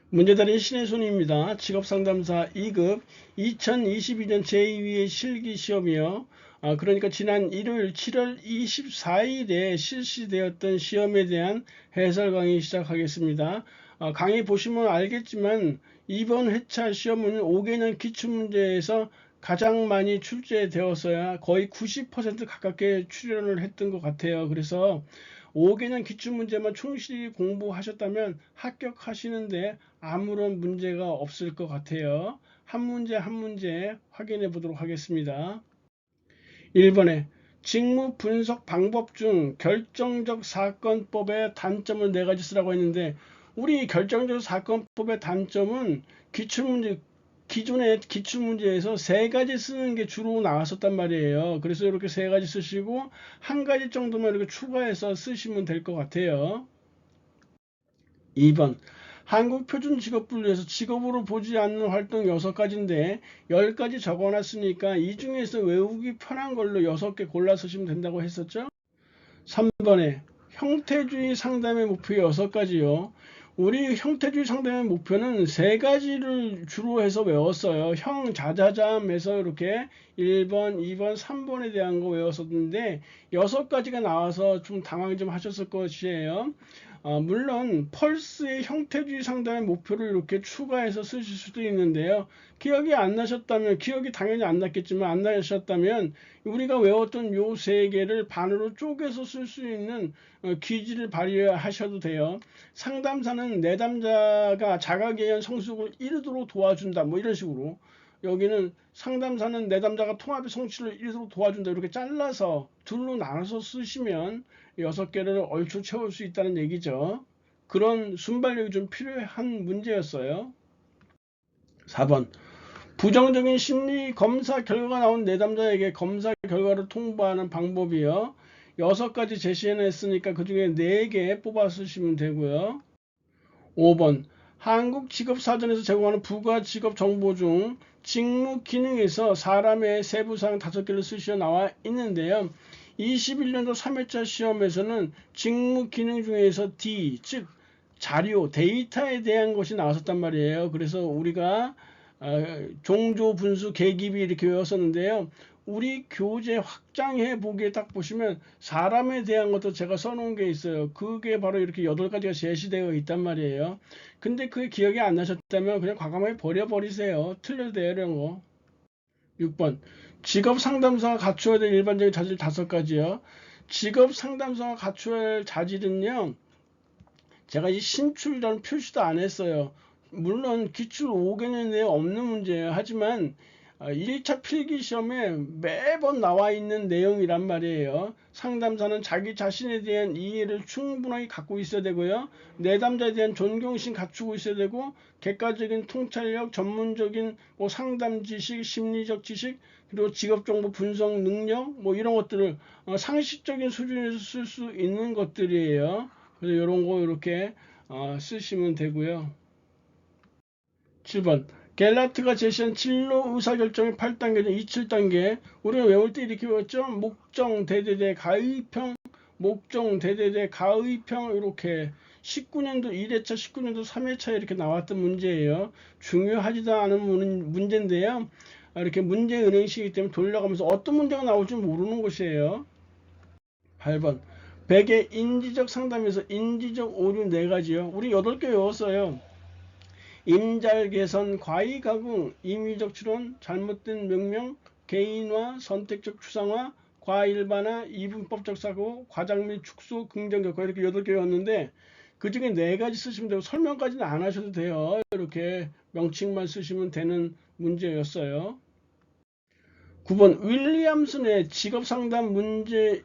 문제달인 신혜순입니다. 직업상담사 2급 2022년 제2의 실기시험이요. 그러니까 지난 일요일 7월 24일에 실시되었던 시험에 대한 해설 강의 시작하겠습니다. 강의 보시면 알겠지만 이번 회차 시험은 5개년 기출문제에서 가장 많이 출제되었어야 거의 90% 가깝게 출연을 했던 것 같아요. 그래서 5개년 기출문제만 충실히 공부하셨다면 합격하시는데 아무런 문제가 없을 것 같아요. 한 문제 한 문제 확인해 보도록 하겠습니다. 1번에 직무 분석 방법 중 결정적 사건법의 단점을 4가지 쓰라고 했는데, 우리 결정적 사건법의 단점은 기존의 기출문제에서 3가지 쓰는 게 주로 나왔었단 말이에요. 그래서 이렇게 3가지 쓰시고 1가지 정도만 이렇게 추가해서 쓰시면 될 것 같아요. 2번 한국표준직업분류에서 직업으로 보지 않는 활동 6가지인데 10가지 적어놨으니까 이 중에서 외우기 편한 걸로 6개 골라 쓰시면 된다고 했었죠. 3번에 형태주의 상담의 목표 6가지요. 우리 형태주의 상담의 목표는 3가지를 주로 해서 외웠어요. 형자자잠에서 이렇게 1번, 2번, 3번에 대한 거 외웠었는데 6가지가 나와서 좀 당황 좀 하셨을 것이에요. 물론 펄스의 형태주의 상담의 목표를 이렇게 추가해서 쓰실 수도 있는데요. 기억이 안 나셨다면, 기억이 당연히 안 났겠지만 안 나셨다면 우리가 외웠던 요 3개를 반으로 쪼개서 쓸 수 있는 기지를 발휘하셔도 돼요. 상담사는 내담자가 자가개연 성숙을 이루도록 도와준다, 뭐 이런 식으로. 여기는 상담사는 내담자가 통합의 성취를 이루도록 도와준다, 이렇게 잘라서 둘로 나눠서 쓰시면 6개를 얼추 채울 수 있다는 얘기죠. 그런 순발력이 좀 필요한 문제였어요. 4번 부정적인 심리 검사 결과가 나온 내담자에게 검사 결과를 통보하는 방법이요. 6가지 제시해냈으니까 그 중에 4개 뽑아 쓰시면 되고요. 5번 한국직업사전에서 제공하는 부가 직업 정보 중 직무 기능에서 사람의 세부사항 5개를 쓰시어 나와 있는데요. 21년도 3회차 시험에서는 직무 기능 중에서 D, 즉 자료, 데이터에 대한 것이 나왔었단 말이에요. 그래서 우리가 종조, 분수, 계기비 이렇게 외웠었는데요. 우리 교재 확장해 보기에 딱 보시면 사람에 대한 것도 제가 써놓은 게 있어요. 그게 바로 이렇게 8가지가 제시되어 있단 말이에요. 근데 그게 기억이 안 나셨다면 그냥 과감하게 버려버리세요. 틀려도 돼요, 이런 거. 6번 직업 상담사가 갖추어야 될 일반적인 자질 5가지요. 직업 상담사가 갖추어야 할 자질은요, 제가 이 신출이라는 표시도 안 했어요. 물론 기출 5개년 내에 없는 문제예요. 하지만 1차 필기시험에 매번 나와 있는 내용이란 말이에요. 상담사는 자기 자신에 대한 이해를 충분하게 갖고 있어야 되고요. 내담자에 대한 존경심 갖추고 있어야 되고, 객관적인 통찰력, 전문적인 상담 지식, 심리적 지식, 그리고 직업정보 분석 능력, 이런 것들을 상식적인 수준에서 쓸 수 있는 것들이에요. 그래서 이런 거 이렇게 쓰시면 되고요. 7번 갤라트가 제시한 진로 의사결정의 8단계는 27단계. 우리가 외울 때 이렇게 외웠죠. 목정 대대대 가의평, 목정 대대대 가의평, 이렇게 19년도 1회차 19년도 3회차 이렇게 나왔던 문제예요. 중요하지도 않은 문제인데요. 이렇게 문제 은행식이기 때문에 돌려가면서 어떤 문제가 나올지 모르는 것이에요. 8번 백의 인지적 상담에서 인지적 오류 4가지요. 우리 8개 외웠어요. 임잘 개선, 과이 가공, 임의적 추론, 잘못된 명명, 개인화, 선택적 추상화, 과일반화, 이분법적 사고, 과장 및 축소, 긍정격화, 이렇게 8개 외웠는데 그 중에 4가지 쓰시면 되고 설명까지는 안 하셔도 돼요. 이렇게 명칭만 쓰시면 되는 문제였어요. 9번 윌리엄슨의 직업상담 문제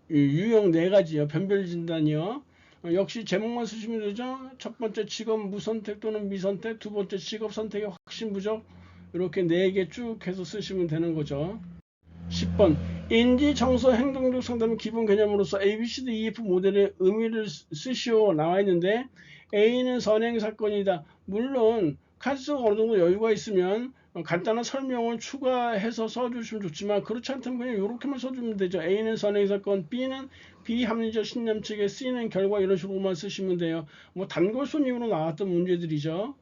유형 4가지요. 변별 진단이요. 역시 제목만 쓰시면 되죠. 첫 번째 직업 무선택 또는 미선택, 두 번째 직업 선택의 확신 부족, 이렇게 4개 쭉 해서 쓰시면 되는 거죠. 10번 인지 정서 행동력 상담의 기본 개념으로서 ABCDEF 모델의 의미를 쓰시오 나와 있는데, A는 선행 사건이다. 물론 카드수가 어느 정도 여유가 있으면 간단한 설명을 추가해서 써주시면 좋지만 그렇지 않다면 그냥 이렇게만 써주면 되죠. A는 선행 사건, B는 비합리적 신념 측에, C는 결과 이런 식으로만 쓰시면 돼요. 뭐 단골손님으로 나왔던 문제들이죠.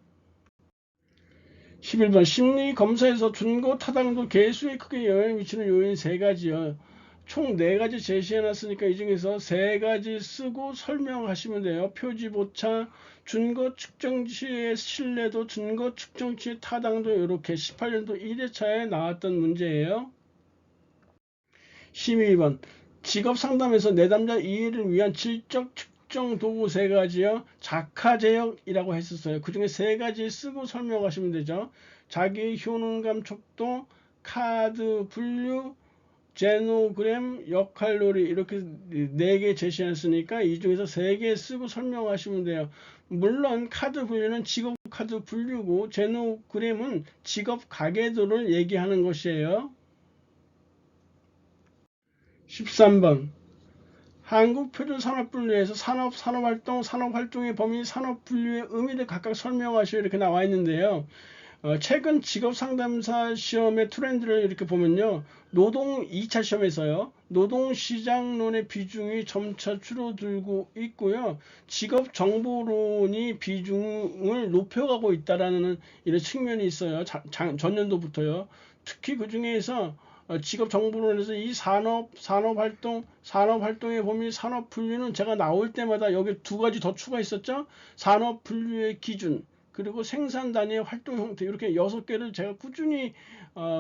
11번 심리 검사에서 준거 타당도 개수에 크게 영향을 미치는 요인 3가지요. 총 4가지 제시해놨으니까 이 중에서 3가지 쓰고 설명하시면 돼요. 표지보차, 준거 측정치의 신뢰도, 준거 측정치의 타당도, 이렇게 18년도 1회차에 나왔던 문제예요. 12번 직업상담에서 내담자 이해를 위한 질적 측정 도구 3가지요. 작하제형이라고 했었어요. 그 중에 3가지 쓰고 설명하시면 되죠. 자기 효능감 촉도, 카드 분류, 제노그램, 역할놀이, 이렇게 4개 제시했으니까 이 중에서 3개 쓰고 설명하시면 돼요. 물론 카드 분류는 직업 카드 분류고 제노그램은 직업 가계도를 얘기하는 것이에요. 13번 한국표준산업분류에서 산업, 산업활동, 산업활동의 범위, 산업분류의 의미를 각각 설명하시오, 이렇게 나와 있는데요. 최근 직업상담사 시험의 트렌드를 이렇게 보면요. 노동 2차 시험에서요. 노동시장론의 비중이 점차 줄어들고 있고요. 직업정보론이 비중을 높여가고 있다라는 이런 측면이 있어요. 전년도부터요. 특히 그 중에서 직업정보론에서 이 산업활동의 범위, 산업분류는 제가 나올 때마다 여기 2가지 더 추가했었죠. 산업분류의 기준, 그리고 생산 단위의 활동 형태, 이렇게 6개를 제가 꾸준히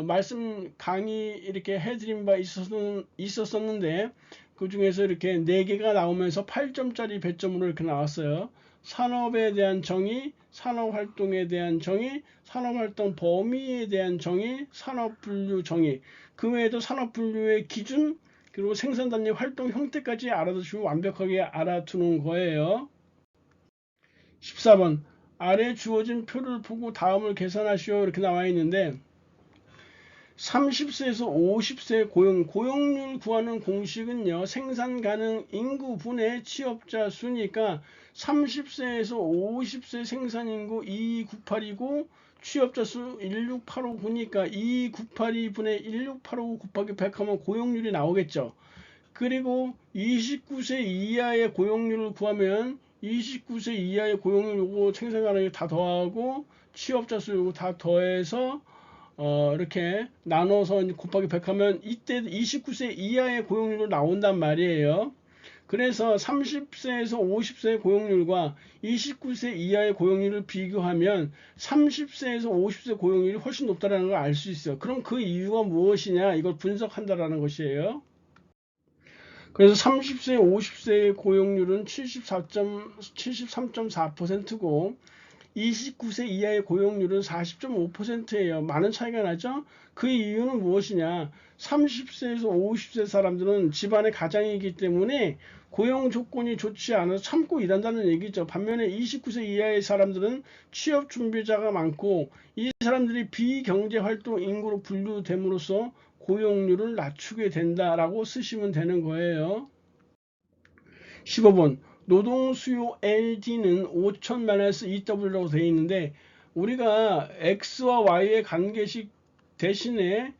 말씀 강의 이렇게 해드린 바 있었었는데 그 중에서 이렇게 4개가 나오면서 8점짜리 배점으로 이렇게 나왔어요. 산업에 대한 정의, 산업활동에 대한 정의, 산업활동 범위에 대한 정의, 산업분류 정의, 그 외에도 산업분류의 기준, 그리고 생산 단위 활동 형태까지 알아두시면 완벽하게 알아두는 거예요. 14번 아래 주어진 표를 보고 다음을 계산하시오, 이렇게 나와 있는데 30세에서 50세 고용률 구하는 공식은요. 생산 가능 인구 분의 취업자 수니까 30세에서 50세 생산 인구 2298이고 취업자 수 16859니까 2298이 분의 16859 곱하기 100 하면 고용률이 나오겠죠. 그리고 29세 이하의 고용률을 구하면 29세 이하의 고용률 요거 생산 가능이 다 더하고 취업자 수 요거 다 더해서 이렇게 나눠서 곱하기 100 하면 이때 29세 이하의 고용률로 나온단 말이에요. 그래서 30세에서 50세의 고용률과 29세 이하의 고용률을 비교하면 30세에서 50세 고용률이 훨씬 높다는 걸 알 수 있어요. 그럼 그 이유가 무엇이냐, 이걸 분석한다라는 것이에요. 그래서 30세, 50세의 고용률은 73.4%고 29세 이하의 고용률은 40.5%예요. 많은 차이가 나죠? 그 이유는 무엇이냐? 30세에서 50세 사람들은 집안의 가장이기 때문에 고용 조건이 좋지 않아서 참고 일한다는 얘기죠. 반면에 29세 이하의 사람들은 취업 준비자가 많고 이 사람들이 비경제활동 인구로 분류됨으로써 고용률을 낮추게 된다라고 쓰시면 되는 거예요. 15번 노동수요 LD는 5000-EW라고 되어 있는데 우리가 X와 Y의 관계식 대신에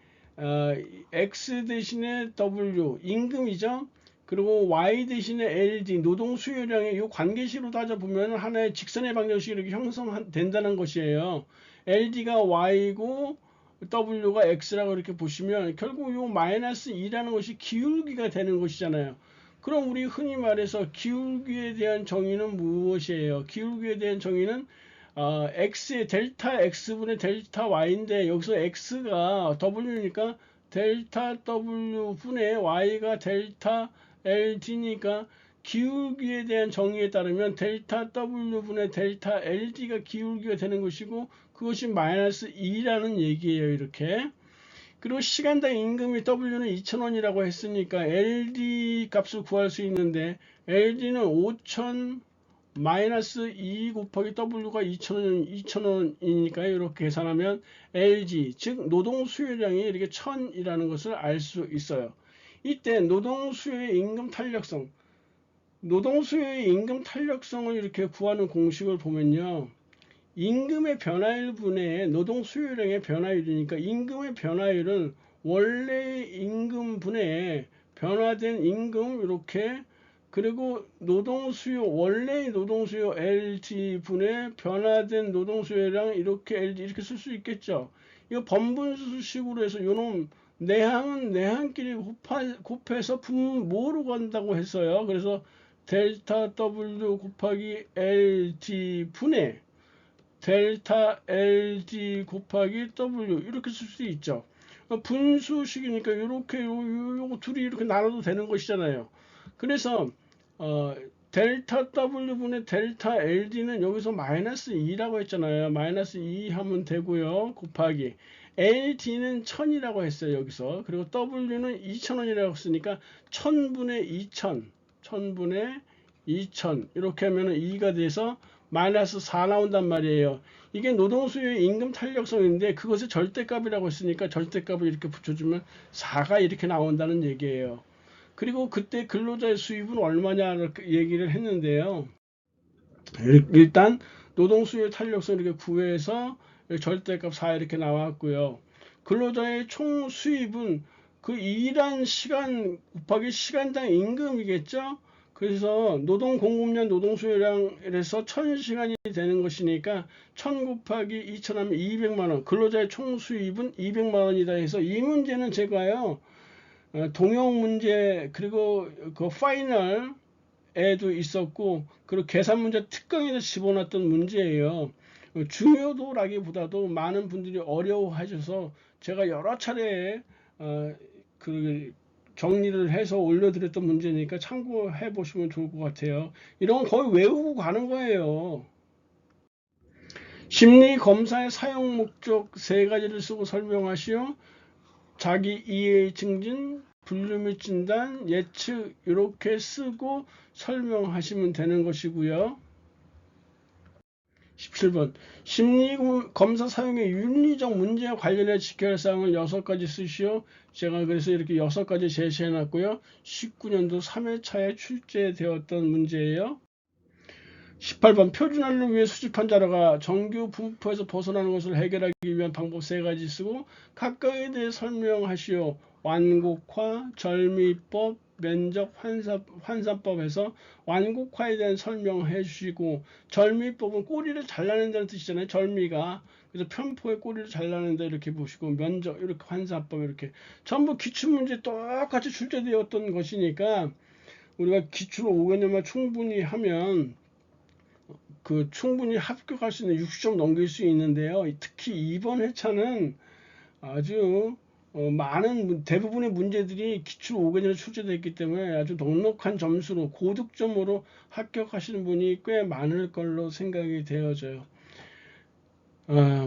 X 대신에 W 임금이죠. 그리고 Y 대신에 LD 노동수요량의 이 관계식으로 따져보면 하나의 직선의 방정식이 이렇게 형성된다는 것이에요. LD가 Y고 W가 X라고 이렇게 보시면 결국 이 마이너스 2라는 것이 기울기가 되는 것이잖아요. 그럼 우리 흔히 말해서 기울기에 대한 정의는 무엇이에요? 기울기에 대한 정의는 x의 델타 x분의 델타 y인데 여기서 x가 w니까 델타 w 분의 y가 델타 ld니까 기울기에 대한 정의에 따르면 델타 w 분의 델타 ld가 기울기가 되는 것이고 그것이 마이너스 2라는 얘기예요. 이렇게. 그리고 시간당 임금이 W는 2,000원이라고 했으니까 LD 값을 구할 수 있는데 LD는 5,000 마이너스 2 곱하기 W가 2,000원이니까 이렇게 계산하면 LG 즉 노동 수요량이 이렇게 1,000이라는 것을 알 수 있어요. 이때 노동 수요의 임금 탄력성, 노동 수요의 임금 탄력성을 이렇게 구하는 공식을 보면요. 임금의 변화율 분의 노동 수요량의 변화율이니까 임금의 변화율은 원래 임금 분의 변화된 임금 이렇게 그리고 노동 수요 원래 노동 수요 LG 분의 변화된 노동 수요량 이렇게 LG 이렇게 쓸 수 있겠죠. 이거 번분수식으로 해서 요놈 내항은 내항끼리 곱해서 분모로 간다고 했어요. 그래서 델타 W 곱하기 LG 분의 델타 LG 곱하기 W 이렇게 쓸 수 있죠. 분수식이니까 이렇게 요거 둘이 이렇게 나눠도 되는 것이잖아요. 그래서 델타 W분의 델타 LD는 여기서 마이너스 2라고 했잖아요. 마이너스 2 하면 되고요. 곱하기 LD는 1000이라고 했어요. 여기서. 그리고 W는 2000원이라고 했으니까 1000분의 2000 1000분의 2000 이렇게 하면 2가 돼서 마이너스 4 나온단 말이에요. 이게 노동수요의 임금 탄력성인데 그것을 절대값이라고 했으니까 절대값을 이렇게 붙여주면 4가 이렇게 나온다는 얘기예요. 그리고 그때 근로자의 수입은 얼마냐 이렇게 얘기를 했는데요. 일단 노동수요의 탄력성 이렇게 구해서 절대값 4 이렇게 나왔고요. 근로자의 총 수입은 그 일한 시간 곱하기 시간당 임금이겠죠. 그래서 노동 공급량 노동 수요량에서 1000시간이 되는 것이니까 1000 곱하기 2000 하면 200만원 근로자의 총 수입은 200만원이다 해서 이 문제는 제가요 동형 문제 그리고 그 파이널에도 있었고 그리고 계산 문제 특강에도 집어넣었던 문제예요. 중요도라기보다도 많은 분들이 어려워하셔서 제가 여러 차례 그 정리를 해서 올려드렸던 문제니까 참고해 보시면 좋을 것 같아요. 이런 건 거의 외우고 가는 거예요. 심리검사의 사용 목적 세 가지를 쓰고 설명하시오. 자기 이해 증진, 분류 및 진단, 예측 이렇게 쓰고 설명하시면 되는 것이고요. 17번 심리검사 사용의 윤리적 문제와 관련해 지켜야 할 사항을 6가지 쓰시오. 제가 그래서 이렇게 6가지 제시해 놨고요. 19년도 3회차에 출제되었던 문제예요. 18번 표준화를 위해 수집한 자료가 정규 분포에서 벗어나는 것을 해결하기 위한 방법 3가지 쓰고 각각에 대해 설명하시오. 완곡화, 절미법, 면적 환산법에서 완곡화에 대한 설명해 주시고 절미법은 꼬리를 잘라낸다는 뜻이잖아요. 절미가. 그래서 편포의 꼬리를 잘라낸다 이렇게 보시고 면적 이렇게 환산법 이렇게 전부 기출문제 똑같이 출제되었던 것이니까 우리가 기출 5개년만 충분히 하면 그 충분히 합격할 수 있는 60점 넘길 수 있는데요. 특히 이번 회차는 아주 많은 대부분의 문제들이 기출 5개년에 출제되었기 때문에 아주 넉넉한 점수로 고득점으로 합격하시는 분이 꽤 많을 걸로 생각이 되어져요.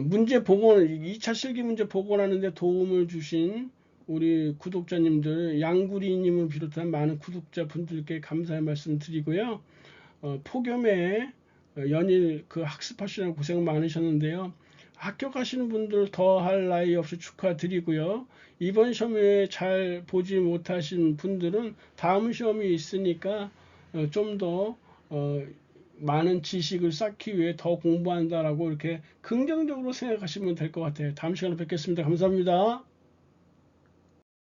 문제 복원 2차 실기 문제 복원하는데 도움을 주신 우리 구독자님들 양구리님을 비롯한 많은 구독자분들께 감사의 말씀 드리고요. 폭염에 연일 그 학습하시느라 고생 많으셨는데요. 합격하시는 분들 더할 나위 없이 축하드리고요. 이번 시험에 잘 보지 못하신 분들은 다음 시험이 있으니까 좀 더 많은 지식을 쌓기 위해 더 공부한다라고 이렇게 긍정적으로 생각하시면 될 것 같아요. 다음 시간에 뵙겠습니다. 감사합니다.